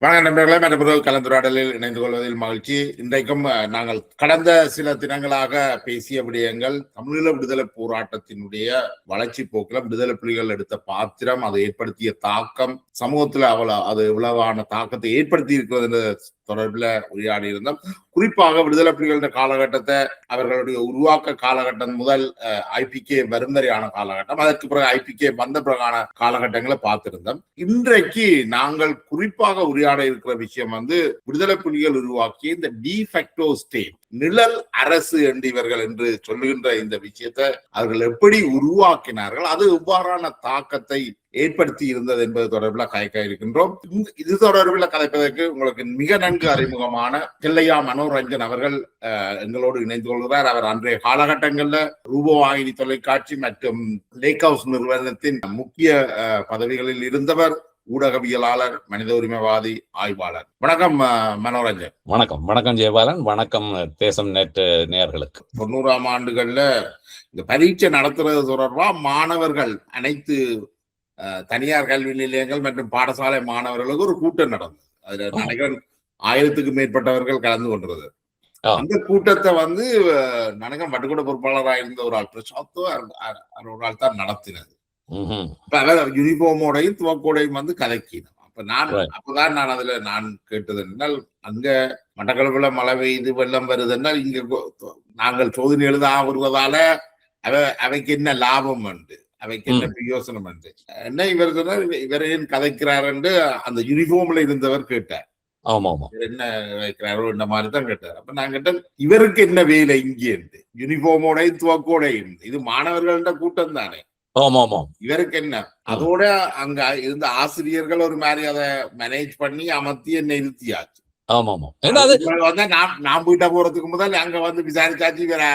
வணக்கம் நண்பர்களே, மற்றொரு கலந்துரையாடலில் இணைந்து கொள்வதில் மகிழ்ச்சி. இன்றைக்கும் நாங்கள் கடந்த சில தினங்களாக பேசிய விடயங்கள் தமிழீழ விடுதலை போராட்டத்தினுடைய வளர்ச்சி போக்கில் விடுதலை புலிகள் எடுத்த பாத்திரம், அது ஏற்படுத்திய தாக்கம், சமூகத்தில் அது எவ்வளவான தாக்கத்தை ஏற்படுத்தி இருக்கிறது தொடர்பில் உரையாடி இருந்தோம். குறிப்பாக விடுதலை புலிகளின் காலகட்டத்தை, அவர்களுடைய உருவாக்க காலகட்டம் முதல் ஐபிகே வரும் வரையான காலகட்டம், அதற்கு பிறகு ஐபிகே வந்த பிறகான காலகட்டங்களை பார்த்திருந்தோம். இன்றைக்கு நாங்கள் குறிப்பாக உரையாட இருக்கிற விஷயம் விடுதலை புலிகள் உருவாக்கிய இந்த டிஃபெக்டோ ஸ்டேட், நிழல் அரசு என்றிவர்கள் என்று சொல்லுகின்ற இந்த விஷயத்தை அவர்கள் எப்படி உருவாக்கினார்கள், அது எவ்வாறான தாக்கத்தை ஏற்படுத்தி இருந்தது என்பது தொடர்பில் கதைக்க இருக்கின்றோம். இது தொடர்பில் கதைப்பதற்கு உங்களுக்கு மிக நன்கு அறிமுகமான தில்லையா மனோரஞ்சன் அவர்கள் எங்களோடு இணைந்து கொள்கிறார். அவர் அன்றைய காலகட்டங்கள்ல ரூபவாகினி தொலைக்காட்சி மற்றும் லேக் ஹவுஸ் நிறுவனத்தின் முக்கிய பதவிகளில் இருந்தவர், ஊடகவியலாளர், மனித உரிமைவாதி, ஆய்வாளர். வணக்கம் மனோரஞ்சன். வணக்கம். வணக்கம் ஜெயபாலன். வணக்கம் தேசம் நெட் நேயர்களுக்கு. 90ஆம் ஆண்டுகள்ல இந்த பரீட்சை நடத்துறது தொடர்பா மாணவர்கள், அனைத்து தனியார் கல்வி நிலையங்கள் மற்றும் பாடசாலை மாணவர்களுக்கு ஒரு கூட்டம் நடந்தது. அதுல நினைக்கிறேன் 1000க்கும் மேற்பட்டவர்கள் கலந்து கொண்டது. அந்த கூட்டத்தை நினைக்கிறேன் வட்டுக்கூட பொறுப்பாளராக இருந்த ஒரு ஆள், பிரசாத்தோ ஒரு ஆள் தான் நடத்தினது. யூனிஃபார்மோடையும் துவக்கோடையும் கலக்கினோம். அப்பதான் நான் அதுல கேட்டது என்றால், அங்க மட்டக்களப்புல மழை பெய்து வெள்ளம் வருது என்றால் இங்க நாங்கள் சோதனை எழுத வருவதால அவைக்கு என்ன லாபம் உண்டு, அவைக்கு என்ன பிரயோசனம் உண்டு, என்ன இவர் சொன்னார், இவரையும் கதைக்கிறார் என்று அந்த யூனிஃபார்ம்ல இருந்தவர் கேட்டார். என்ன வைக்கிறாரோ இந்த மாதிரி தான் கேட்டார். அப்ப நான் கேட்டேன், இவருக்கு என்ன வேலை இங்கே? யூனிஃபார்மோடையும் துவக்கோடையும், இது மாணவர்கள கூட்டம் தானே, இவருக்கு என்ன? அதோட அங்க இருந்த ஆசிரியர்கள் ஒரு மாதிரி அதை மேனேஜ் பண்ணி அமர்த்தி என்ன நிறுத்தியாச்சு. நான் வீட்டை போறதுக்கு முதல் அங்க விசாரிச்சாச்சு வேற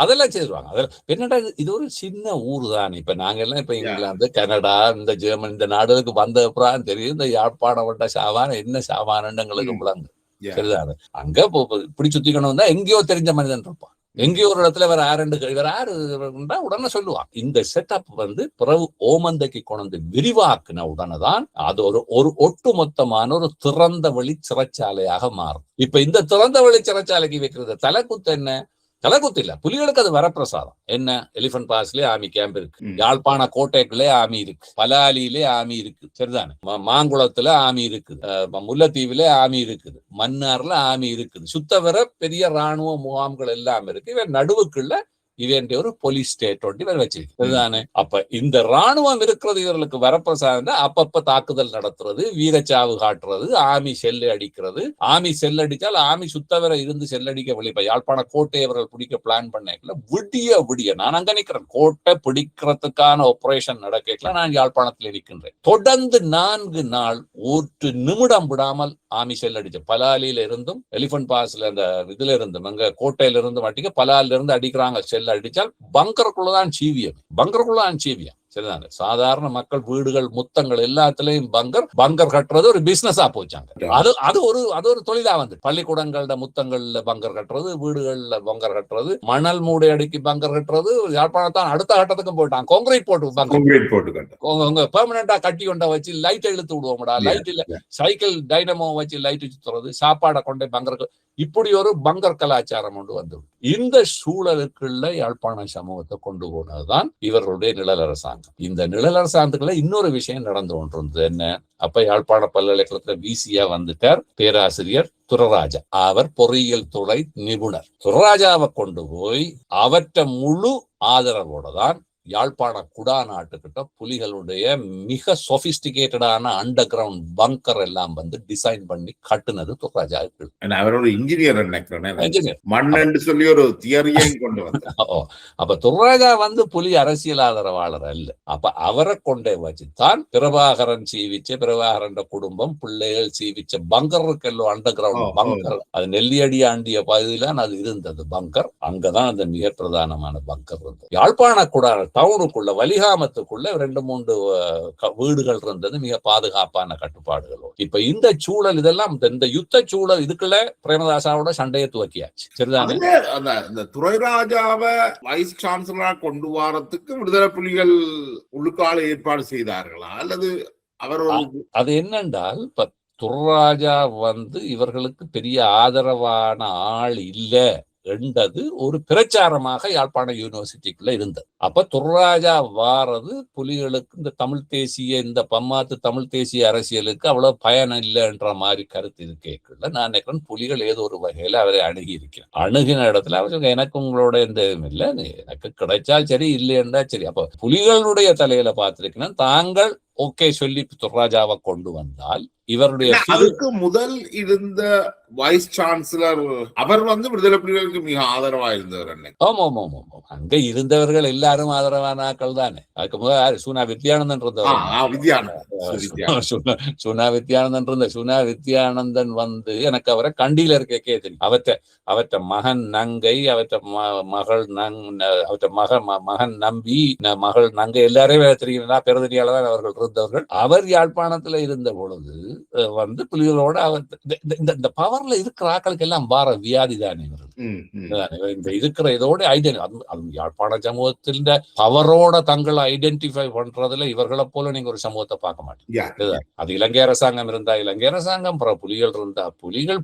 அதெல்லாம் செய்வாங்க. என்னடா இது ஒரு சின்ன ஊரு தான். இப்ப நாங்க எல்லாம் இப்ப இங்கிலாந்து, கனடா, இந்த ஜெர்மனி, இந்த நாடுகளுக்கு வந்த அப்புறம் தெரியும் இந்த யாழ்ப்பாணம் வட்ட சாவான என்ன சாவானன்னு எங்களுக்கு விளங்கு. சரிதானே? அங்க இப்படி சுத்திக்கணும் தான் எங்கேயோ தெரிஞ்ச மனிதன் இருப்பான். எங்கேயோ ஒரு இடத்துல வேற ஆறு உடனே சொல்லுவான். இந்த செட்டப் பிறகு ஓமந்தைக்கு கொண்டு விரிவாக்குன உடனேதான் அது ஒரு ஒட்டுமொத்தமான ஒரு திறந்த வழி சிறைச்சாலையாக மாறும். இப்ப இந்த திறந்த வழி சிறைச்சாலைக்கு வைக்கிறது தலைக்குத்து என்ன? தலைக்குத்து இல்ல, புலிகளுக்கு அது வரப்பிரசாதம். என்ன? எலிபென்ட் பாஸ்லயே ஆர்மி கேம்ப் இருக்கு, யாழ்ப்பாண கோட்டைக்குள்ளே ஆர்மி இருக்கு, பலாலியிலே ஆர்மி இருக்கு, சரிதானே? மாங்குளத்துல ஆர்மி இருக்குது, முல்லைத்தீவுல ஆர்மி இருக்குது, மன்னார்ல ஆர்மி இருக்குது, சுத்தவர பெரிய ராணுவ முகாம்கள் எல்லாம் இருக்கு. இவன் நடுவுக்குள்ள இவன் ஒரு போலீஸ் ஸ்டேட் ஒட்டி இவர் வச்சிருக்கானே. அப்ப இந்த ராணுவம் இருக்கிறது இவர்களுக்கு வரப்பிரசாதம். அப்பப்ப தாக்குதல் நடத்துறது, வீரச்சாவு காட்டுறது, ஆமி செல்லு அடிக்கிறது. ஆமி செல் அடிச்சால் ஆமி சுத்தவரை இருந்து செல்லடிக்க வெளிப்ப யாழ்ப்பாண கோட்டை அவர்கள் பிடிக்க பிளான் பண்ணல. விடிய நான் அங்க நிக்கிறேன். கோட்டை பிடிக்கிறதுக்கான ஆபரேஷன் நடக்கல. நான் யாழ்ப்பாணத்தில் இருக்கின்றேன். தொடர்ந்து 4 நாள் ஒரு நிமிடம் விடாமல் ஆமி செல் அடிச்ச பலாலியில இருந்தும் எலிபென்ட் பாஸ்ல அந்த இதுல இருந்தும் அங்க கோட்டையில இருந்தும் அடிக்க பலாலில இருந்து அடிக்கிறாங்க. செல் அடிச்சால் பங்கருக்குள்ளதான் சீவியம். சரிதானே? சாதாரண மக்கள் வீடுகள் முத்தங்கள் எல்லாத்திலையும் பங்கர் கட்டுறது ஒரு பிசினஸா போச்சாங்க. அது ஒரு தொழிலா பள்ளிக்கூடங்கள முத்தங்கள்ல பங்கர் கட்டுறது, வீடுகள்ல பங்கர் கட்டுறது, மணல் மூடை அடிக்கி பங்கர் கட்டுறது. யாழ்ப்பாணத்தான் அடுத்த கட்டத்துக்கும் போயிட்டான். கான்கிரீட் போட்டு பெர்மனண்டா கட்டி கொண்ட வச்சு லைட் இழுத்து விடுவோம்டா. லைட் இல்ல, சைக்கிள் டைனமோ வச்சு லைட் சுத்துறது, சாப்பாடை கொண்டே பங்கர். இப்படி ஒரு பங்கர் கலாச்சாரம் கொண்டு இந்த சூழலுக்குள்ள யாழ்ப்பாண சமூகத்தை கொண்டு போனதுதான் இவர்களுடைய நிழல் அரசாங்கம். இந்த நிழல் அரசாங்கத்துல இன்னொரு விஷயம் நடந்து கொண்டிருந்தது. என்ன? அப்ப யாழ்ப்பாண பல்கலைக்கழகத்துல விசியா வந்துட்டார் பேராசிரியர் துரராஜா. அவர் பொறியியல் துறை நிபுணர். துரராஜாவை கொண்டு போய் அவற்றை முழு ஆதரவோட தான் யாழ்ப்பாண குடா நாட்டுக்கிட்ட புலிகளுடைய மிக சொபிஸ்டிகேட்டடான அண்டர் கிரவுண்ட் பங்கர் எல்லாம் டிசைன் பண்ணி கட்டுனது துரராஜா. அவரோட இன்ஜினியர் சொல்லி ஒரு தியரியை கொண்டு வந்தார். அப்ப துரராஜா புலி அரசியல் ஆதரவாளர் அல்ல. அப்ப அவரை கொண்டே வச்சுதான் பிரபாகரன் பிரபாகரன் குடும்பம் பிள்ளைகள் சீவிச்ச பங்கர் இருக்கல்லோ, அண்டர் கிரவுண்ட் பங்கர். அது நெல்லியடி ஆண்டிய பகுதியில அது இருந்தது பங்கர். அங்கதான் அந்த மிக பிரதானமான பங்கர் இருந்தது. யாழ்ப்பாண குடா டவுனுக்குள்ள வலிகாமத்துக்குள்ள 2-3 வீடுகள் இருந்தது, மிக பாதுகாப்பான கட்டுப்பாடுகளோடு. இப்ப இந்த சூழல் இதெல்லாம் இந்த யுத்த சூழல் இதுக்குள்ள பிரேமதாசாவோட சண்டையை துவக்கியாச்சு. சரிதானே? அந்த துரைராஜாவை வைஸ் சான்சலரா கொண்டு வரத்துக்கு விடுதலை புலிகள் உள்ளுக்கால ஏற்பாடு செய்தார்களா அல்லது அவர்? அது என்னென்றால் துர்ராஜா இவர்களுக்கு பெரிய ஆதரவான ஆள் இல்ல என்றது ஒரு பிரச்சாரமாக யாழ்ப்பாண யூனிவர்சிட்டிக்குள்ள இருந்தது. அப்ப துர்ராஜா வாரது புலிகளுக்கு இந்த தமிழ் தேசிய இந்த பம்மாத்து தமிழ் தேசிய அரசியலுக்கு அவ்வளவு பயன் இல்லைன்ற மாதிரி கருத்து இது கேட்கல. நான் நினைக்கிறேன் புலிகள் ஏதோ ஒரு வகையில அவரை அணுகி இருக்கிறேன். அணுகின இடத்துல அவர் எனக்கு உங்களோட எந்த இதுவும் இல்லை, எனக்கு கிடைச்சால் சரி இல்லைன்னா சரி. அப்ப புலிகளுடைய தலையில பார்த்திருக்கிறேன் தாங்கள் ஓகே சொல்லி துர்ராஜாவை கொண்டு வந்தால் இவருடைய அதுக்கு முதல் இருந்த வைஸ் சான்சலர் அவர் விடுதலை புலிகளுக்கு மிக ஆதரவா இருந்தவர். ஆமா ஆமா ஆமா ஆமா அங்க இருந்தவர்கள் எல்லாரும் ஆதரவான ஆக்கள் தானே. அதுக்கு முதல் சுனா வித்யானந்தன் இருந்தவர். சுனா வித்யானந்தன் இருந்த சுனா வித்யானந்தன் எனக்கு அவரை கண்டியில இருக்க தெரியும். அவற்ற மகன் நங்கை, அவற்ற மகள் மகன் நம்பி, மகள் நங்கை எல்லாரையும் தெரியும். பெருதறியால தான் அவர்கள் இருந்தவர்கள். அவர் யாழ்ப்பாணத்துல இருந்த பொழுது புலிகளோட அவர் இந்த பவர்ல இருக்கிற ஆக்களுக்கு எல்லாம் வார வியாதி தானே இந்த இருக்கிற இதோட யாழ்ப்பாண சமூகத்தின் பவரோட தங்களை ஐடென்டிஃபை பண்றதுல இவர்களை போல நீங்க ஒரு சமூகத்தை பார்க்க மாட்டீங்க. அது இலங்கை அரசாங்கம் இருந்தா இலங்கை அரசாங்கம், பிறகு புலிகள் இருந்தா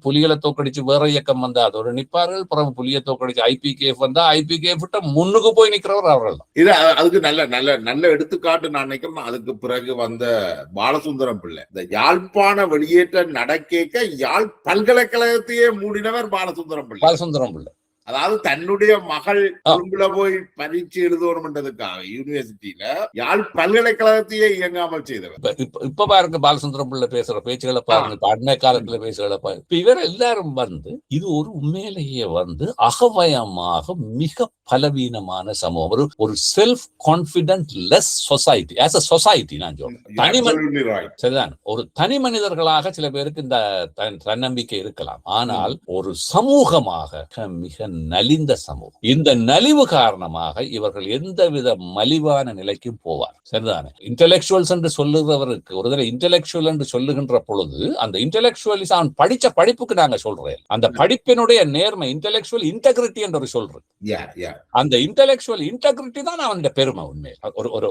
புலிகளை தோக்கடிச்சு வேற இயக்கம் வந்தா அதோட நிற்பார்கள், பிறகு புலியை தோக்கடிச்சு IPKF வந்தா IPKF முன்னுக்கு போய் நிக்கிறவர் அவர்கள் தான். இது அதுக்கு நல்ல நல்ல நல்ல எடுத்துக்காட்டு நான் நினைக்கிறேன். அதுக்கு பிறகு வந்த பாலசுந்தரம் பிள்ளை இந்த யாழ்ப்பாண வெளியேற்ற நடக்க யாழ் பல்கலைக்கழகத்தையே மூடினவர் பாலசுந்தரம் பிள்ளை. அதாவது தன்னுடைய மகள் கொழும்புல போய் பரீட்சை எழுதணும்ன்றதுக்காக யூனிவர்சிட்டியில யாழ் பல்கலைக்கழகத்தையே இயங்காமல் செய்தவர். இப்ப பாருங்க பாலசுந்தரம் பிள்ளை பேசுற பேச்சுகளை பாருங்க, அண்மை காலத்துல பேசுகளை பாருங்க. இப்ப இவர் எல்லாரும் இது ஒரு உண்மையிலேயே அகவயமாக மிக பலவீனமான சமூகம், ஒரு self confident less society. As a society நான் சொல்றேன் சரிதான். ஒரு தனி மனிதர்களாக சில பேருக்கு இந்த தன்னம்பிக்கை இருக்கலாம், ஆனால் ஒரு சமூகமாக மிக நலிந்த சமூகம். இந்த நலிவு காரணமாக இவர்கள் எந்தவித மலிவான நிலைக்கும் போவார் சரிதானே. இன்டெலெக்சுவல்ஸ் என்று சொல்லுகிறவருக்கு ஒரு தடவை இன்டெலெக்சுவல் என்று சொல்லுகின்ற பொழுது அந்த இன்டெலெக்சுவலிஸ் அவன் படிச்ச படிப்புக்கு நாங்க சொல்றேன், அந்த படிப்பினுடைய நேர்மை இன்டெலெக்சுவல் இன்டெகிரிட்டி என்று ஒரு சொல்றோம். அந்த இன்டெலெக்சுவல் இன்டெகிரிட்டி தான் அவனுடைய பெருமை. உண்மை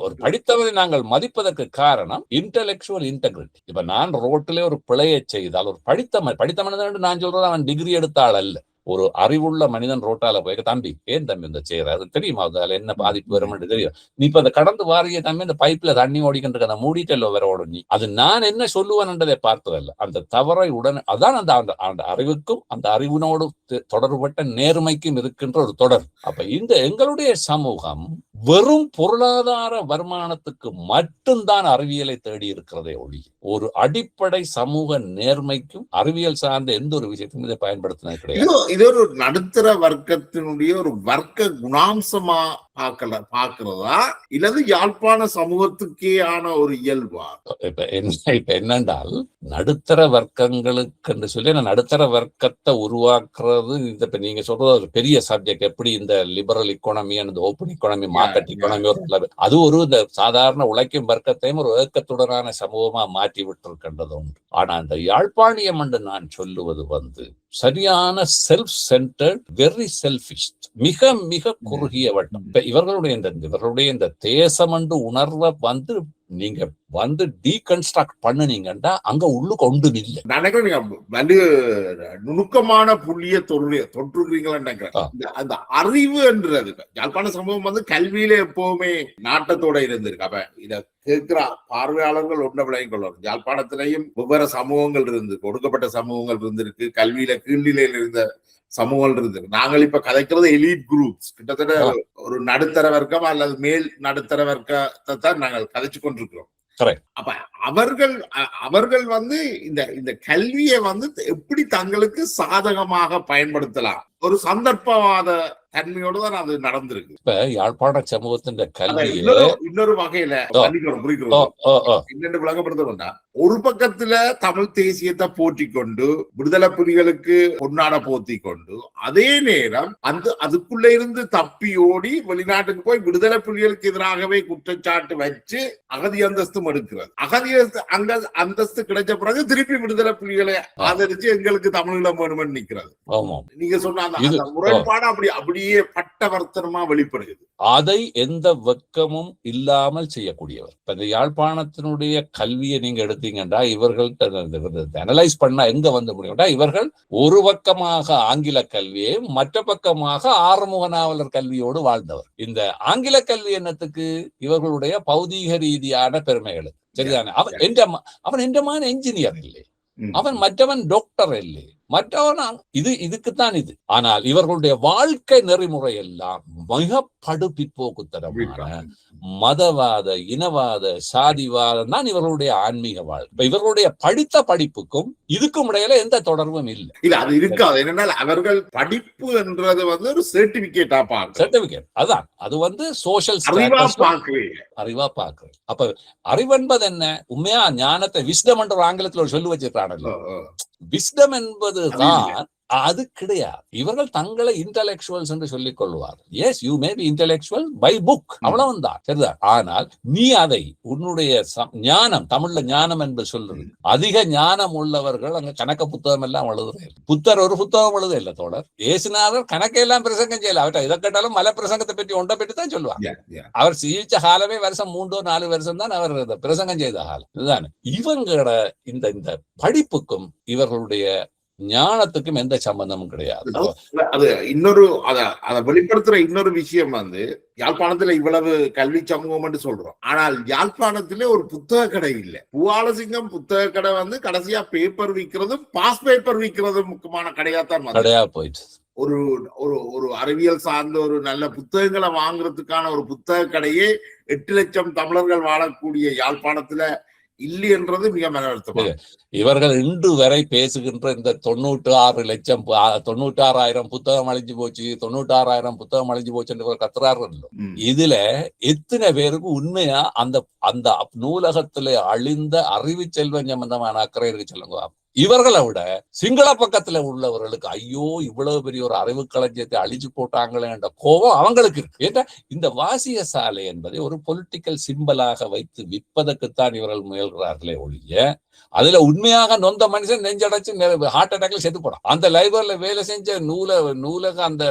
ஒரு படித்தவரை நாங்கள் மதிப்பதற்கு காரணம் இன்டெலெக்சுவல் இன்டெகிரிட்டி. இப்ப நான் ரோட்டிலே ஒரு பிழையை செய்தால் ஒரு படித்த மனிதன் நான் சொல்றது அவன் டிகிரி எடுத்தாள் அல்ல, ஒரு அறிவுள்ள மனிதன் ரோட்டால போய் தம்பி ஏன் தம்பி இந்த செய்யற அது தெரியுமா, அதுல என்ன பாதிப்பு வரும் தெரியும், நீ இப்ப அந்த கடந்து வாரிய தம்பி இந்த பைப்ல தண்ணி ஓடிக்கிட்டு அதை மூடிட்டல்லோ வேற ஓடும் நீ, அது நான் என்ன சொல்லுவேன்ன்றதை பார்த்ததல்ல, அந்த தவறை உடனே அதான் அந்த அறிவுக்கும் அந்த அறிவினோடு தொடர்பட்ட நேர்மைக்கும் இருக்கின்ற ஒரு தொடர். அப்ப இந்த எங்களுடைய சமூகம் வெறும் பொருளாதார வருமானத்துக்கு மட்டும்தான் அறிவியலை தேடி இருக்கிறதே ஒழி ஒரு அடிப்படை சமூக நேர்மைக்கும் அறிவியல் சார்ந்த எந்த ஒரு விஷயத்தையும் இதை பயன்படுத்தினது கிடையாது. இது ஒரு நடுத்தர வர்க்கத்தினுடைய ஒரு வர்க்க குணாம்சமா பாக்குறதா இல்லது யாழ்ப்பாண சமூகத்துக்கே ஆன ஒரு இயல்பா? இப்ப என்னென்றால் நடுத்தர வர்க்கங்களுக்கு என்று சொல்லி நடுத்தர வர்க்கத்தை உருவாக்குறது இப்ப நீங்க சொல்றது ஒரு பெரிய சப்ஜெக்ட். எப்படி இந்த லிபரல் இக்கானமி அந்த ஓப்பன் இக்கானமி மார்க்கெட் இக்கானமி அது ஒரு இந்த சாதாரண உழைக்கும் வர்க்கத்தையும் ஒரு ஏக்கத்துடனான சமூகமா மாற்றி விட்டிருக்கின்றது உண்டு. ஆனா இந்த யாழ்ப்பாணியம் என்று நான் சொல்லுவது சரியான செல்ஃப் சென்டர்ட், வெரி செல்ஃபிஷ், மிக மிக குறுகிய வட்டம். இவர்களுடைய இந்த தேசம் என்று உணர்வை நீங்க டீகன்ஸ்ட்ரக்ட் பண்ணுனீங்கன்னா அங்க உள்ளுக்கு ஒன்றும் இல்லை. நீங்க நுணுக்கமான புள்ளிய தொற்றுறீங்களா? அந்த அறிவு என்றது யாழ்ப்பாண சமூகம் கல்வியில எப்பவுமே நாட்டத்தோட இருந்திருக்கு. அப்ப இத கேட்கிற பார்வையாளர்கள் ஒன்றை விளங்கிக் கொள்ளணும். யாழ்ப்பாணத்திலையும் வெவ்வேறு சமூகங்கள் இருந்து ஒடுக்கப்பட்ட சமூகங்கள் இருந்திருக்கு, கல்வியில கீழ்நிலையில் இருந்த சமூகங்கள் இருந்திருக்கு. நாங்கள் இப்ப கதைக்கிறது எலிட் குரூப்ஸ், கிட்டத்தட்ட ஒரு நடுத்தர வர்க்கம் அல்லது மேல் நடுத்தர வர்க்கத்தை தான் நாங்கள் கதைச்சு கொண்டிருக்கிறோம். அப்ப அவர்கள் இந்த கல்வியை எப்படி தங்களுக்கு சாதகமாக பயன்படுத்தலாம், ஒரு சந்தர்ப்பவாத தன்மையோடு தான் அது நடந்திருக்கு. இப்ப யாழ்ப்பாண சமூகத்தின் கல்வி இன்னொரு வகையில விளங்கப்படுத்த, ஒரு பக்கத்துல தமிழ் தேசியத்தை போற்றி கொண்டு விடுதலை புலிகளுக்கு பொன்னாட போத்தி கொண்டு, அதே நேரம் அதுக்குள்ள இருந்து தப்பி ஓடி வெளிநாட்டுக்கு போய் விடுதலை புலிகளுக்கு எதிராகவே குற்றச்சாட்டு வச்சு அகதி அந்தஸ்தும் எடுக்கிறது. அகதி அந்தஸ்து கிடைச்ச பிறகு திருப்பி விடுதலை புலிகளை ஆதரிச்சு எங்களுக்கு தமிழீழம் வேணும்னு நிக்கிறது. நீங்க சொன்ன இது அந்த முரண்பாடு அப்படியே பட்டவர்த்தனமா வெளிப்படுகிறது. அதை எந்த வெட்கமும் இல்லாமல் செய்யக்கூடியவர். இப்ப இந்த யாழ்ப்பாணத்தினுடைய கல்வியை நீங்க எடுத்தீங்கன்னா இவர்கள்ட்ட அனலைஸ் பண்ணா எங்க வந்து முடியும்னா, இவர்கள் ஒரு பக்கமாக ஆங்கில கல்வியையும் மற்ற பக்கமாக ஆறுமுக நாவலர் கல்வியோடு வாழ்ந்தவர். இந்த ஆங்கில கல்வி என்னத்துக்கு? இவர்களுடைய பௌதீக ரீதியான பெருமைகளுக்கு. சரிதானே? அவன் என்ற என்ஜினியர் இல்லை, அவன் மற்றவன் டாக்டர் இல்லை, மற்றவன் இதுக்குத்தான் இது. ஆனால் இவர்களுடைய வாழ்க்கை நெறிமுறை எல்லாம் மிக படு பிற்போக்குத்தனமான மதவாத, இனவாத, சாதிவாதம் தான் இவர்களுடைய ஆன்மீக வாழ்க்கை. இவர்களுடைய படித்த படிப்புக்கும் இதுக்கும் இடையில எந்த தொடர்பும் இல்லை. இல்ல அது இருக்காது. என்னென்னால் அவர்கள் படிப்பு என்றது வந்து ஒரு சர்டிபிகேட்டா பாக்க, சர்டிபிகேட் அதான் அது வந்து சோஷியல் அறிவா பாக்குறேன். அப்ப அறிவென்பது என்ன? உண்மையா ஞானத்தை விஸ்டம் என்ற ஆங்கிலத்தில் ஒரு சொல்லு வச்சிருக்கானല്ലോ, விஸ்டம் என்பதுதான் அது கிடையாது. இவர்கள் தங்களை இன்டலெக்சுவல்ஸ் என்று சொல்லிக் கொள்வார். Yes, you may be intellectual by book, அவ்வளவுதான், சரிதான். ஆனால் நீ அதை உன்னுடைய ஞானம், தமிழ்ல ஞானம் என்று சொல்றது, அதிக ஞானம் உள்ளவர்கள் அங்க கணக்க புத்தகம் எல்லாம் எழுதுறேன். புத்தர் ஒரு புத்தகம் எழுத இல்ல தோழர். ஏசுநாதர் கணக்கையெல்லாம் பிரசங்கம் செய்யல. அவர்கிட்ட இதை கேட்டாலும் மலை பிரசங்கத்தை பற்றி ஒன்றை பற்றி தான் சொல்லுவாங்க. அவர் ஜீவிச்ச காலமே வருஷம் 3-4 வருஷம் தான் அவர் பிரசங்கம் செய்த காலம். இதுதான் இவங்களோட இந்த படிப்புக்கும் இவர்களுடைய ஞானத்துக்கும் எந்த சம்பந்தமும் கிடையாது. அது இன்னொரு அதை வெளிப்படுத்துற இன்னொரு விஷயம் வந்து, யாழ்ப்பாணத்துல இவ்வளவு கல்வி சமூகம் என்று சொல்றோம், ஆனால் யாழ்ப்பாணத்துல ஒரு புத்தக கடை இல்லை. பூவாலசிங்கம் புத்தக கடை வந்து கடைசியா பேப்பர் விற்கிறதும் பாஸ் பேப்பர் விற்கிறதும் முக்கியமான கடையாத்தான் கடையா போயிடுச்சு. ஒரு ஒரு ஒரு அறிவியல் சார்ந்த ஒரு நல்ல புத்தகங்களை வாங்குறதுக்கான ஒரு புத்தக கடையே 8 லட்சம் தமிழர்கள் வாழக்கூடிய யாழ்ப்பாணத்துல இல்லை என்றது மிக மனவருத்தம். இவர்கள் இன்று வரை பேசுகின்ற இந்த 96,000 புத்தகம் அழிஞ்சு போச்சு, 96,000 புத்தகம் அழிஞ்சு போச்சு என்று கத்துறார்கள். இதுல எத்தனை பேருக்கு உண்மையா அந்த அந்த நூலகத்திலே அழிந்த அறிவு செல்வம் சம்பந்தமான அக்கறை இருக்கு சொல்லுங்க. இவர்களை விட சிங்கள பக்கத்துல உள்ளவர்களுக்கு ஐயோ இவ்வளவு பெரிய ஒரு அறிவு களஞ்சியத்தை அழிச்சு போட்டாங்களே என்ற கோபம் அவங்களுக்கு இருக்கு. ஏன்னா இந்த வாசிய சாலை என்பதை ஒரு பொலிட்டிக்கல் சிம்பலாக வைத்து விற்பதற்குத்தான் இவர்கள் முயல்கிறார்களே ஒழிய, அதுல உண்மையாக நொந்த மனுஷன் நெஞ்சடைச்சு ஹார்ட் அட்டாக்ல செத்து போறான். அந்த லைப்ரரியில வேலை செஞ்ச நூலக அந்த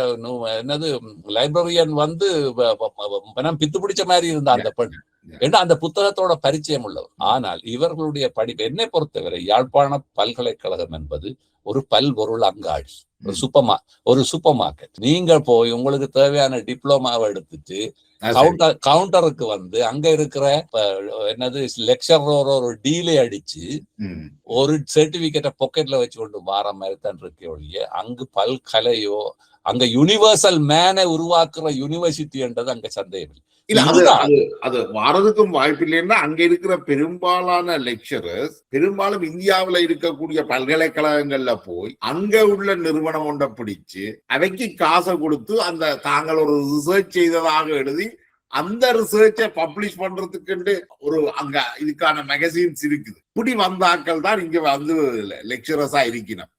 என்னது லைப்ரரியன் வந்து பித்து பிடிச்ச மாதிரி இருந்த அந்த பெண் ஏன்னா அந்த புத்தகத்தோட பரிச்சயம் உள்ளவர். ஆனால் இவர்களுடைய படிப்பு என்னை பொறுத்தவரை யாழ்ப்பாண பல்கலைக்கழகம் என்பது ஒரு பல்பொருள் அங்காடி, ஒரு சூப்பர் மார்க்கெட். நீங்க போய் உங்களுக்கு தேவையான டிப்ளோமாவை எடுத்துட்டு கவுண்டருக்கு வந்து அங்க இருக்கிற என்னது லெக்சரோட ஒரு டீலே அடிச்சு ஒரு சர்டிபிகேட்டை பாக்கெட்ல வச்சு கொண்டு வார மாதிரி தான் இருக்க ஒழிய அங்கு பல்கலையோ அங்க யூனிவர்சல் மேனை உருவாக்குற யூனிவர்சிட்டி என்றது அங்க சந்தேகம் இல்ல. அது வாரதுக்கும் வாய்ப்பு இல்லைன்னா அங்க இருக்கிற பெரும்பாலான லெக்சரர்ஸ் பெரும்பாலும் இந்தியாவில இருக்கக்கூடிய பல்கலைக்கழகங்கள்ல போய் அங்க உள்ள நிறுவனம் ஒன்றை பிடிச்சு அவைக்கு காசை கொடுத்து அந்த தாங்கள் ஒரு ரிசர்ச் செய்ததாக எழுதி அந்த ரிசர்ச்சை பப்ளிஷ் பண்றதுக்கு ஒரு அங்க இதுக்கான மேகசின்ஸ் இருக்குது. இப்படி வந்தாக்கள் தான் இங்க வந்து லெக்சரஸா இருக்கணும்.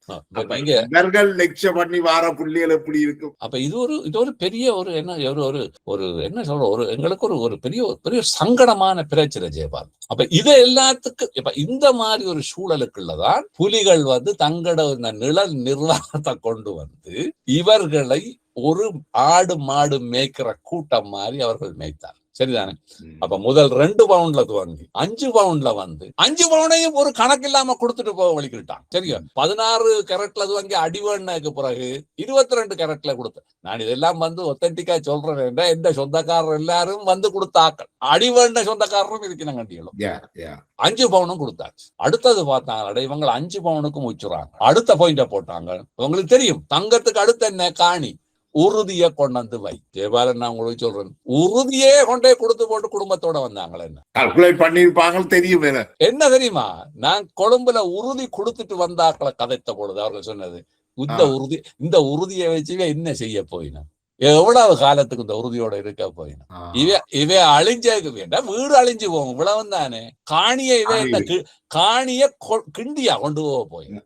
இவர்கள் லெக்சர் பண்ணி வார புள்ளிகள் எப்படி இருக்கும்? அப்ப இது ஒரு பெரிய ஒரு என்ன என்ன சொல்ற ஒரு எங்களுக்கு ஒரு பெரிய சங்கடமான பிரச்சனை ஜெயபால். அப்ப இதை எல்லாத்துக்கும் இப்ப இந்த மாதிரி ஒரு சூழலுக்குள்ளதான் புலிகள் வந்து தங்களோட நிழல் நிர்வாகத்தை கொண்டு வந்து இவர்களை ஒரு ஆடு மாடு மேய்க்கிற கூட்டம் மாதிரி அவர்கள் மேய்த்தார். சரிதானே? அப்ப முதல் 2 பவுண்ட்ல துவங்கி 5 பவுண்ட்ல வந்து 5 பவுண்டையும் ஒரு கணக்கு இல்லாம கொடுத்துட்டு போக வலிக்கிட்டான். சரியா? 16 கேரட்ல துவங்கி அடிவண்ணக்கு பிறகு 22 கேரட்ல கொடுத்தேன். நான் இதெல்லாம் வந்து ஒத்தன்டிக்கா சொல்றேன். எந்த சொந்தக்காரர் எல்லாரும் வந்து கொடுத்தாக்கள், அடிவண்ண சொந்தக்காரரும் இருக்கணும் கண்டிகளும் 5 பவுனும் கொடுத்தாச்சு. அடுத்தது பார்த்தாங்க இவங்க 5 பவுனுக்கும் உச்சுறாங்க. அடுத்த பாயிண்ட போட்டாங்க. உங்களுக்கு தெரியும் தங்கத்துக்கு அடுத்த என்ன காணி உறுதியை கொண்டு வை. ஜெயபாலன் நான் உங்களுக்கு சொல்றேன், உறுதியே கொண்டே கொடுத்து போட்டு குடும்பத்தோட வந்தாங்களே பண்ணிருப்பாங்க. தெரியும் என்ன தெரியுமா? நான் கொழும்புல உறுதி கொடுத்துட்டு வந்தாக்களை கதைத்த பொழுது அவர்கள் சொன்னது இந்த உறுதியை வச்சு என்ன செய்ய போயினா, எவ்வளவு காலத்துக்கு இந்த உறுதியோட இருக்க போயினா, இவ அழிஞ்சதுக்கு வேண்டாம் வீடு அழிஞ்சு போகும் இவ்வளவு தானே. காணிய காணிய கிண்டியா கொண்டு போக போயிடும்.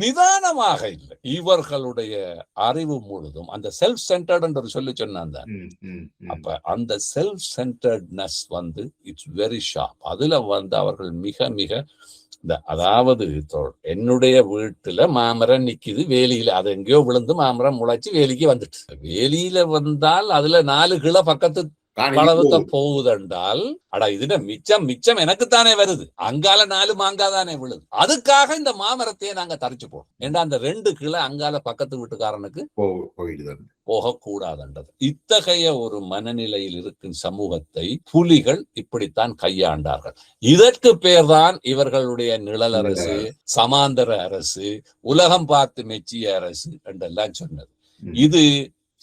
நிதானமாக இல்லை. இவர்களுடைய அறிவு முழுதும் அந்த செல்ஃப் சென்டர்ட் என்று சொல்லி சொன்னாங்க. அப்ப அந்த செல்ஃப் சென்டர்ட்னஸ் வந்து இட்ஸ் வெரி ஷார்ப். அதுல வந்து அவர்கள் மிக மிக அதாவது என்னுடைய வீட்டுல மாமரம் நிக்குது வேலியில, அது எங்கேயோ விழுந்து மாமரம் முளைச்சு வேலிக்கு வந்துட்டு, வேலியில வந்தால் அதுல 4 கிலோ பக்கத்து பழவுக்க போகுதென்றால் அடா இதுல மிச்சம் எனக்குத்தானே வருது, அங்கால 4 மாங்காய் தானே விழுது, அதுக்காக இந்த மாமரத்தையே நாங்க தரிச்சு போடும் ஏன்னா அந்த 2 கிலோ அங்கால பக்கத்து வீட்டுக்காரனுக்கு போகக்கூடாதுன்றது. இத்தகைய ஒரு மனநிலையில் இருக்கும் சமூகத்தை புலிகள் இப்படித்தான் கையாண்டார்கள். இதற்கு பேர்தான் இவர்களுடைய நிழல் அரசு, சமாந்தர அரசு, உலகம் பார்த்து மெச்சிய அரசு என்றெல்லாம் சொன்னது. இது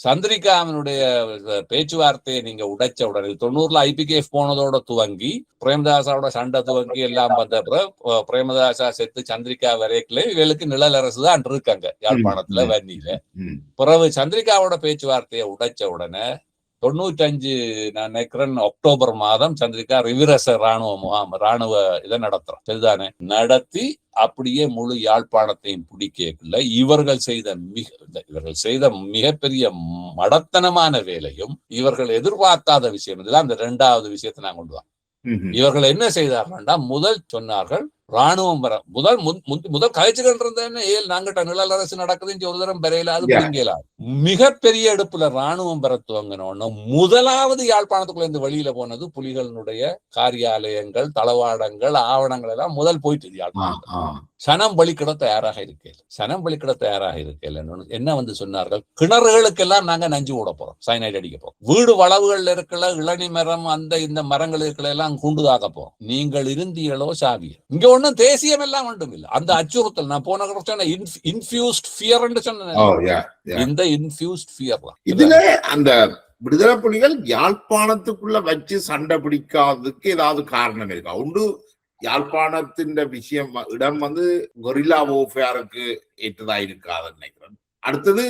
சந்திரிகாவினுடைய பேச்சுவார்த்தையை நீங்க உடைச்ச உடனே 90ல IPKF போனதோட துவங்கி பிரேமதாசாவோட சண்டை துவங்கி எல்லாம் வந்த பிரேமதாசா செத்து சந்திரிகா வரைக்குள்ள இவளுக்கு நிழல் அரசு தான் இருக்காங்க யாழ்ப்பாணத்துல வன்னியில. பிறகு சந்திரிகாவோட பேச்சுவார்த்தையை உடைச்ச உடனே 95 நான் நினைக்கிறேன் அக்டோபர் மாதம் சந்திரிகா ரிவிரச ராணுவ இதை நடத்துறோம் சரிதானே, நடத்தி அப்படியே முழு யாழ்ப்பாணத்தையும் பிடிக்கல. இவர்கள் செய்த மிகப்பெரிய மடத்தனமான வேலையும் இவர்கள் எதிர்பார்க்காத விஷயம் இதெல்லாம் அந்த 2வது விஷயத்தை நான் கொண்டு வாங்க. இவர்கள் என்ன செய்தார்கள்டா, முதல் சொன்னார்கள் ராணுவம் வர முதல் கழிச்சுக்கிட்டு இருந்தேன்னு நாங்கிட்ட நிழல் அரசு நடக்குதுன்னு ஒரு தரம் பெறையிலாது பிடிங்கலாம். மிகப்பெரிய எடுப்புல ராணுவம் பெற துவங்கினோன்னு முதலாவது யாழ்ப்பாணத்துக்குள்ள இருந்து வெளியில போனது புலிகளுடைய காரியாலயங்கள், தளவாடங்கள், ஆவணங்கள் எல்லாம் முதல் போயிட்டு யாழ்ப்பாணம். சனம் பலிக்கிட தயாராக இருக்கல என்ன வந்து சொன்னார்கள், கிணறுகளுக்கெல்லாம் நாங்க நஞ்சு விட போறோம், சைனைட் அடிக்க போறோம், வீடு வளவுகள்ல இருக்கல இளநி மரம் அந்த இந்த மரங்கள் இருக்கல எல்லாம் குண்டுதாக போறோம், நீங்கள் இருந்தியலோ சாவியல். இங்க ஒன்னும் தேசியம் எல்லாம் ஒன்றும் இல்லை. அந்த அச்சுறுத்தல் நான் போன சொன்ன இன்ஃபியூஸ்ட் ஃபியர் என்று சொன்னேன். இந்த இன்ஃபியூஸ்ட் ஃபியர் தான் இதுல அந்த விடுதலை புலிகள் யாழ்ப்பாணத்துக்குள்ள வச்சு சண்டை பிடிக்காததுக்கு ஏதாவது காரணம் இருக்கா? உண்டு யாழ்ப்பாணத்தின் விஷயம் இடம் வந்து கொரில்லா வார்ஃபேருக்கு ஏற்றதா இருக்காதுன்னு நினைக்கிறேன். அடுத்தது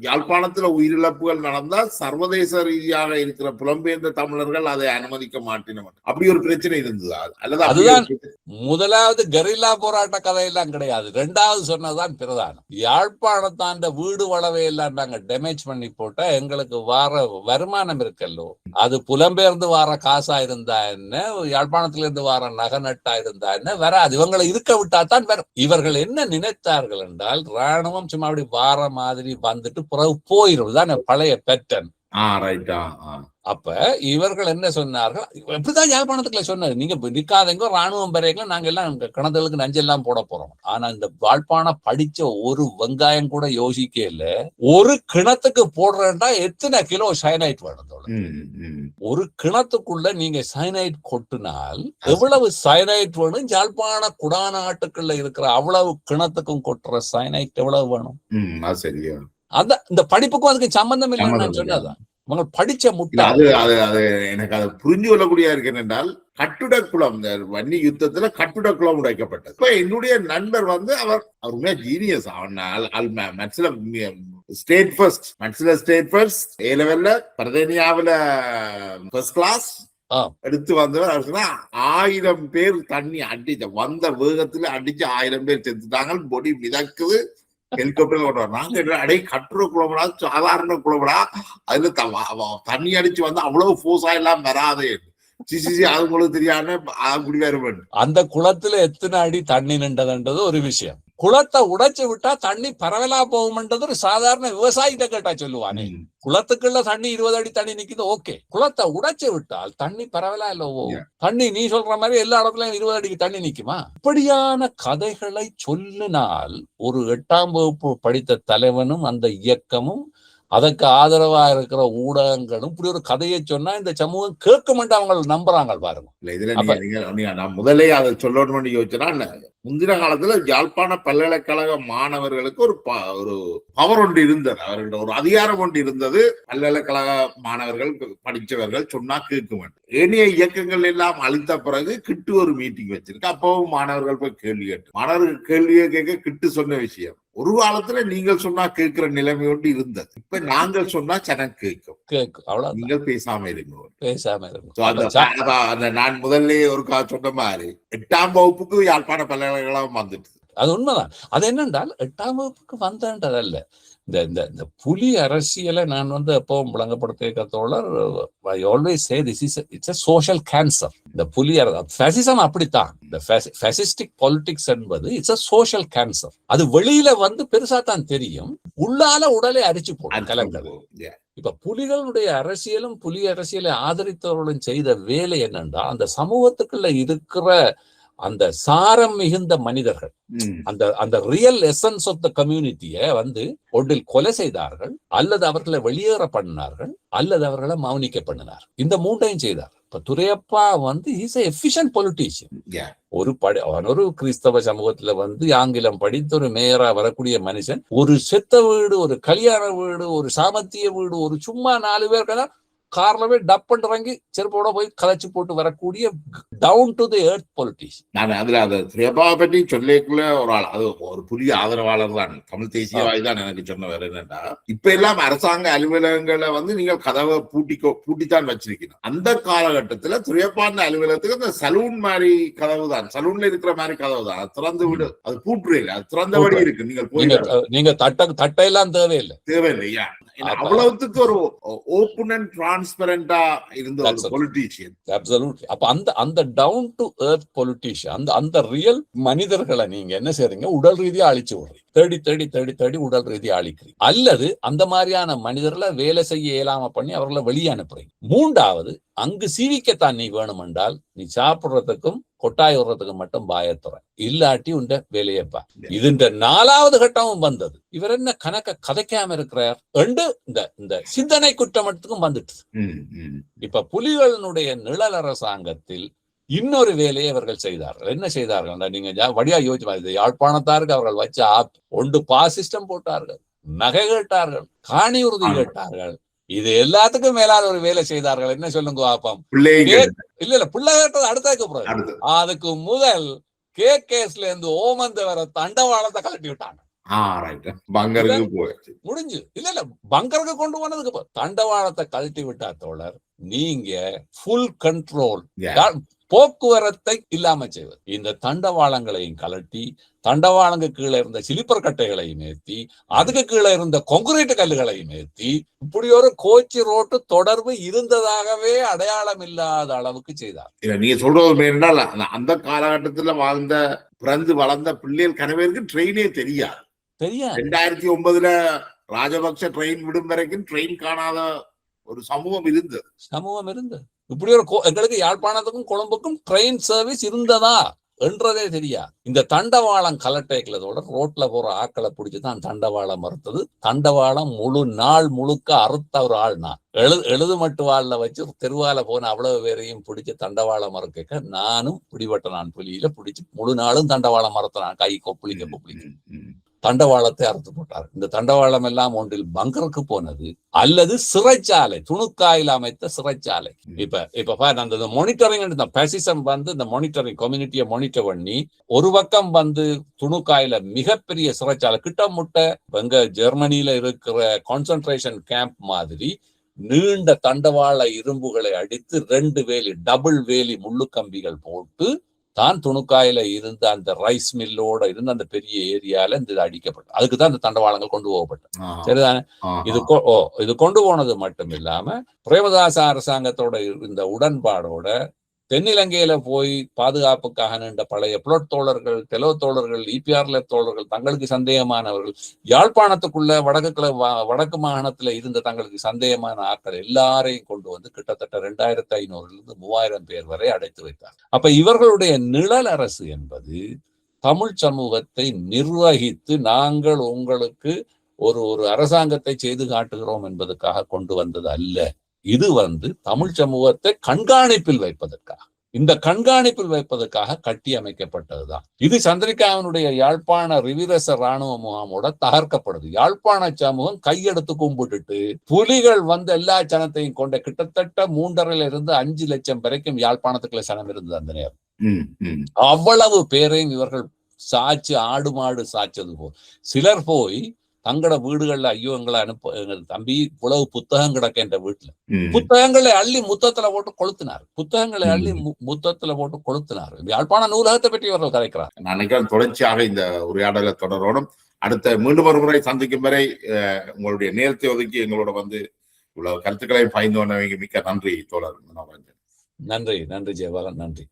யாழ்ப்பாணத்துல உயிரிழப்புகள் நடந்தால் சர்வதேச ரீதியாக இருக்கிற புலம்பெயர்ந்த தமிழர்கள் அதை அனுமதிக்க மாட்டேன், அப்படி ஒரு பிரச்சனை இருந்ததா? அல்லது அதுதான் முதலாவது கரில்லா போராட்ட கதையெல்லாம் கிடையாது. 2வது சொன்னதுதான் பிரதானம். யாழ்ப்பாணத்தாண்ட வீடு வளவை எல்லாம் நாங்க டேமேஜ் பண்ணி போட்டா எங்களுக்கு வார வருமானம் இருக்கல்லோ, அது புலம்பெயர்ந்து வார காசா இருந்தா என்ன, யாழ்ப்பாணத்துல இருந்து வார நகநட்டா இருந்தா என்ன வராது, இவங்களை இருக்க விட்டா தான் வரும். இவர்கள் என்ன நினைத்தார்கள் என்றால் ராணுவம் சும்மா அப்படி வார மாதிரி வந்துட்டு பிறகு போயிடும் தான் பழைய பேட்டர்ன். அப்ப இவர்கள் என்ன சொன்னார்கள், எப்படிதான் யாழ்ப்பாணத்துக்குள்ள சொன்னது, நீங்க நிக்காதங்க ராணுவம் பெறையங்க நாங்க எல்லாம் கிணத்துகளுக்கு நஞ்செல்லாம் போட போறோம். ஆனா இந்த யாழ்ப்பாணம் படிச்ச ஒரு வெங்காயம் கூட யோசிக்க இல்ல, ஒரு கிணத்துக்கு போடுறேன்டா எத்தனை கிலோ சைனைட் வேணும். ஒரு கிணத்துக்குள்ள நீங்க சைனைட் கொட்டினால் எவ்வளவு சைனைட் வேணும்? யாழ்ப்பாண குடாநாட்டுக்குள்ள இருக்கிற அவ்வளவு கிணத்துக்கும் கொட்டுற சைனைட் எவ்வளவு வேணும்? அதான் இந்த படிப்புக்கும் அதுக்கு சம்பந்தம் இல்லைன்னு நான் சொன்னதான். அவங்க படிச்ச முட்டை எனக்கு அதை புரிஞ்சு கொள்ளக்கூடிய இருக்கு. என்னென்றால் கட்டுடக்குளம், இந்த வன்னி யுத்தத்துல கட்டுடக்குளம் உடைக்கப்பட்டது. இப்ப என்னுடைய நண்பர் வந்து அவர் ஜீனியஸ், ஸ்டேட் ஃபர்ஸ்ட் ஏ லெவல்ல பிரதேனியாவில ஃபர்ஸ்ட் கிளாஸ் எடுத்து வந்தவர். அவர் சொன்னா 1000 பேர் தண்ணி அடிச்ச வந்த வேகத்துல அடிச்சு 1000 பேர் செத்துட்டாங்க, பொடி மிதக்குது, ஹெலிகாப்டர் ஓட்டுவார். நாங்க அடை கட்டுற குளம்டா, சாதாரண குளம்டா, அதுல தண்ணி அடிச்சு வந்து அவ்வளவு போர்ஸா எல்லாம் வராது, அது உங்களுக்கு தெரியாம அப்படி வேறு. அந்த குளத்துல எத்தனை அடி தண்ணி நின்றதுன்றது ஒரு விஷயம். குளத்தை உடைச்சு விட்டா தண்ணி பரவலா போகும்ன்றது ஒரு சாதாரண விவசாயிட்ட கேட்டா சொல்லுவானே. குளத்துக்குள்ள தண்ணி 20 அடி தண்ணி நிக்குது, ஓகே. குளத்தை உடைச்சு விட்டால் தண்ணி பரவலா இல்ல போகும். தண்ணி நீ சொல்ற மாதிரி எல்லா இடத்துலயும் 20 அடிக்கு தண்ணி நிக்குமா? இப்படியான கதைகளை சொல்லினால் ஒரு 8ஆம் வகுப்பு படித்த தலைவனும் அந்த இயக்கமும் அதற்கு ஆதரவா இருக்கிற ஊடகங்களும் இப்படி ஒரு கதையை சொன்னா இந்த சமூகம் கேட்குமென்று அவங்க நம்புறாங்க பாருங்க. இதுல நான் முதலே அதை சொல்லணும்னு யோசிச்சா, முந்தின காலத்துல யாழ்ப்பாண பல்கலைக்கழக மாணவர்களுக்கு ஒரு பவர் ஒன்று இருந்தது, அவர்களோட ஒரு அதிகாரம் ஒன்று இருந்தது. பல்கலைக்கழக மாணவர்கள் படிச்சவர்கள் சொன்னா கேட்க வேண்டும். ஏனைய இயக்கங்கள் எல்லாம் அழித்த பிறகு கிட்டு ஒரு மீட்டிங் வச்சிருக்கு. அப்பவும் மாணவர்கள் போய் கேள்வி கேட்டு, மாணவர்கள் கேள்வியை கேட்க கிட்டு சொன்ன விஷயம், ஒரு காலத்துல நீங்கள் சொன்னா கேட்கிற நிலைமை ஒன்று இருந்தது. இப்ப நாங்கள் சொன்னா சனம் கேட்கும், நீங்கள் பேசாம இருங்க. நான் முதல்ல ஒரு சொன்ன மாதிரி 8ஆம் வகுப்புக்கு யாழ்ப்பாண பல்கலைக்கழகம் வந்துட்டு, அது உண்மைதான். அது என்னென்றால் 8ஆம் வகுப்புக்கு வந்தன்றதல்ல, இந்த இந்த இந்த புலி அரசியலை நான் எப்பவும் விளங்கப்படுத்த தோழர், I always say this is it's a social cancer. இந்த புலி ஃபேசிசம் அப்படித்தான். இந்த ஃபேசிஸ்டிக் பாலிடிக்ஸ் என்பது இட்ஸ் a social cancer. அது வெளியில பெருசா தான் தெரியும், உள்ளால உடலை அரிச்சு போடும் கலங்கள். இப்ப புலிகளுடைய அரசியலும் புலி அரசியலை ஆதரித்தவர்களும் செய்த வேலை என்னன்னா, அந்த சமூகத்துக்குள்ள இருக்கிற அந்த சாரம் மிகுந்த மனிதர்கள், அந்த அந்த ரியல் எசன்ஸ் ஆஃப் த கம்யூனிட்டியை ஒன்றில் கொலை செய்தார்கள், அல்லது அவர்களை வெளியேற பண்ணினார்கள், அல்லது அவர்களை மௌனிக்க பண்ணினார். இந்த மூன்றையும் செய்தார். இப்ப துரையப்பா இஸ் எஃபிஷியன்ட் பொலிட்டீஷியன். ஒரு கிறிஸ்தவ சமூகத்துல ஆங்கிலம் படித்து ஒரு மேயரா வரக்கூடிய மனுஷன், ஒரு செத்த வீடு, ஒரு கல்யாண வீடு, ஒரு சாமத்திய வீடு, ஒரு சும்மா 4 பேருக்கு கார்லவே டப் இறங்கி செருப்போட போய் கலைச்சு போட்டு வரக்கூடிய down to the earth politician. நான் அதுல அதை துரையப்பாவை பற்றி சொல்லிக்குள்ள ஒரு ஆள், அது ஒரு புதிய ஆதரவாளர் தான், தமிழ் தேசியவாதி தான். எனக்கு சொன்ன வேற என்னன்னா, இப்ப எல்லாம் அரசாங்க அலுவலகங்களை நீங்கள் கதவை பூட்டித்தான் வச்சிருக்கணும். அந்த காலகட்டத்துல துரையப்பான அலுவலகத்துக்கு அந்த சலூன் மாதிரி கதவு தான், சலூன்ல இருக்கிற மாதிரி கதவு தான், அது திறந்து விடு, அது பூட்டுறே இல்லை, அது திறந்தபடி இருக்கு. நீங்க தட்டையெல்லாம் தேவையில்லையா? அவ்வளவுக்கு ஒரு ஓப்பன் அண்ட் டிரான்ஸ்பரண்டா இருந்த ஒரு பொலிட்டீஷியன். அப்சல்யூட்லி. அப்ப அந்த டவுன் டு எர்த் பொலிட்டீஷியன், அந்த ரியல் மனிதர்களை நீங்க என்ன செய்றீங்க, உடல் ரீதியா அழிச்சு விடுறீங்க. தேடி தேடி தேடி தேடி உடல் ரீதியா அழிக்கிறீங்க. அல்லது அந்த மாதிரியான மனிதர்களை வேலை செய்ய இயலாம பண்ணி அவர்களை வெளியே அனுப்புறீங்க. மூன்றாவது, அங்கு சீவிக்கத்தான் நீ வேணும் என்றால் நீ சாப்பிடுறதுக்கும் கொட்டாய் விடுறதுக்கும் மட்டும் பாயத்துற, இல்லாட்டி உண்ட வேலையப்பா. இது 4வது கட்டமும் வந்தது. இவர் என்ன கணக்க கதைக்காம இருக்கிறார் என்று இந்த சிந்தனை குற்றமட்டத்துக்கும் வந்துட்டு. இப்ப புலிகளினுடைய நிழல் அரசாங்கத்தில் இன்னொரு வேலையை அவர்கள் செய்தார்கள். என்ன செய்தார்கள்? நீங்க வழியா யோசிச்சு, யாழ்ப்பாணத்தாருக்கு அவர்கள் வச்ச ஒன்று சிஸ்டம் போட்டார்கள், நகை கேட்டார்கள், காணி உறுதி கேட்டார்கள். இது எல்லாத்துக்கும் மேலான ஒரு வேலை செய்தார்கள். என்ன சொல்லுங்க பாப்போம்? இல்ல பிள்ளை கேட்டது அடுத்ததுக்கு அதுக்கு முதல் கேஸ்ல இருந்து ஓமந்த வர தண்டவாளத்தை கலட்டி விட்டாங்க. முடிஞ்சு. இல்ல பங்கருக்கு கொண்டு போனதுக்கு தண்டவாளத்தை கழட்டி விட்டா தோழர், நீங்க ஃபுல் கண்ட்ரோல், போக்குவரத்தை இல்லாம செய்வது. இந்த தண்டவாளங்களையும் கலட்டி, தண்டவாளங்க கீழே இருந்த சிலிப்பர் கட்டைகளையும் ஏற்றி, அதுக்கு கீழே இருந்த கொங்கிரீட் கல்லுகளையும் ஏற்றி, இப்படி ஒரு கோச்சி ரோட்டு தொடர்பு இருந்ததாகவே அடையாளம் இல்லாத அளவுக்கு செய்தார். நீங்க சொல்றது என்றால், அந்த காலகட்டத்தில் பிறந்து வளர்ந்த பிள்ளைகள் கனவேருக்கு ட்ரெயினே தெரியாது. 2009 ராஜபக்ச ட்ரெயின் விடும் வரைக்கும் ட்ரெயின் காணாத ஒரு சமூகம் இருந்தது. இப்படி ஒரு எங்களுக்கு யாழ்ப்பாணத்துக்கும் கொழும்புக்கும் ட்ரெயின் சர்வீஸ் இருந்ததா என்றதே தெரியா. இந்த தண்டவாளம் கலட்டைகளோட ரோட்ல போற ஆக்களை பிடிச்சுதான் தண்டவாளம் மறுத்தது. தண்டவாளம் முழு நாள் முழுக்க அறுத்த ஒரு ஆள் நான் எழுது மட்டு வாழ வச்சு தெருவால போன அவ்வளவு பேரையும் பிடிச்சு தண்டவாளம் மறுக்க நானும் பிடிபட்ட நான் புலியில பிடிச்சு முழு நாளும் தண்டவாளம் மறுத்தனான். கை கொப்பளிக்க தண்டவாளத்தை அறுத்து போட்டார். இந்த தண்டவாளம் எல்லாம் ஒன்றில் பங்கருக்கு போனது, அல்லது சிறைச்சாலை, துணுக்காயில் அமைத்த சிறைச்சாலை. இப்ப அந்த மானிட்டரிங், இந்த பேசிசம் இந்த மானிட்டரிங் கம்யூனிட்டியை மானிட்டர் பண்ணி, ஒரு பக்கம் துணுக்காயில மிகப்பெரிய சிறைச்சாலை, கிட்டமுட்ட எங்க ஜெர்மனியில இருக்கிற கான்சென்ட்ரேஷன் கேம்ப் மாதிரி நீண்ட தண்டவாள இரும்புகளை அடித்து 2 வேலி, டபுள் வேலி முள்ளு கம்பிகள் போட்டு தான் துணுக்காயில இருந்த அந்த ரைஸ் மில்லோட இருந்த அந்த பெரிய ஏரியால இந்த அடிக்கப்பட்டது. அதுக்குதான் இந்த தண்டவாளங்கள் கொண்டு போகப்பட்டது. சரிதானே? இது கொண்டு போனது மட்டும் இல்லாம, பிரேமதாச அரசாங்கத்தோட இந்த உடன்பாடோட தென்னிலங்கையில போய் பாதுகாப்புக்காக நின்ற பழைய புலட் தோழர்கள், தெலோ தோழர்கள், இபிஆர்ல தோழர்கள், தங்களுக்கு சந்தேகமானவர்கள், யாழ்ப்பாணத்துக்குள்ள வடக்கு மாகாணத்துல இருந்த தங்களுக்கு சந்தேகமான ஆட்கள் எல்லாரையும் கொண்டு கிட்டத்தட்ட 2500 3000 பேர் வரை அடைத்து வைத்தார். அப்ப இவர்களுடைய நிழல் அரசு என்பது தமிழ் சமூகத்தை நிர்வகித்து, நாங்கள் உங்களுக்கு ஒரு அரசாங்கத்தை செய்து காட்டுகிறோம் என்பதற்காக கொண்டு வந்தது அல்ல. இது தமிழ் சமூகத்தை கண்காணிப்பில் வைப்பதற்காக, இந்த கண்காணிப்பில் வைப்பதற்காக கட்டி அமைக்கப்பட்டதுதான். இது சந்திரிகாவினுடைய யாழ்ப்பாண ரிவிரச ராணுவ முகாமோட தகர்க்கப்படுது. யாழ்ப்பாண சமூகம் கையெடுத்து கும்பிட்டுட்டு, புலிகள் எல்லா சனத்தையும் கொண்ட கிட்டத்தட்ட 3.5 லட்சம் வரைக்கும் யாழ்ப்பாணத்துக்குள்ள சனம் இருந்தது அந்த நேரம். அவ்வளவு பேரையும் இவர்கள் சாட்சி, ஆடு மாடு சாய்ச்சது போல் சிலர் போய் தங்கட வீடுகள்ல, ஐயோ எங்களை எங்க தம்பி இவ்வளவு புத்தகம் கிடக்க என்ற வீட்டுல, புத்தகங்களை அள்ளி முத்தத்துல போட்டு கொளுத்தினார். யாழ்ப்பாண நூலகத்தை பற்றி இவர்கள் கதைக்கிறார். நான் தொடர்ச்சியாக இந்த உரையாடலை தொடரோடும் அடுத்த மீண்டும் ஒரு முறை சந்திக்கும் வரை உங்களுடைய நேரத்தை ஒதுக்கி எங்களோட வந்து இவ்வளவு கருத்துக்களையும் பகிர்ந்து கொண்டவங்க மிக்க நன்றி தோழர் மனோரஞ்சன். நன்றி ஜெயபாலன், நன்றி.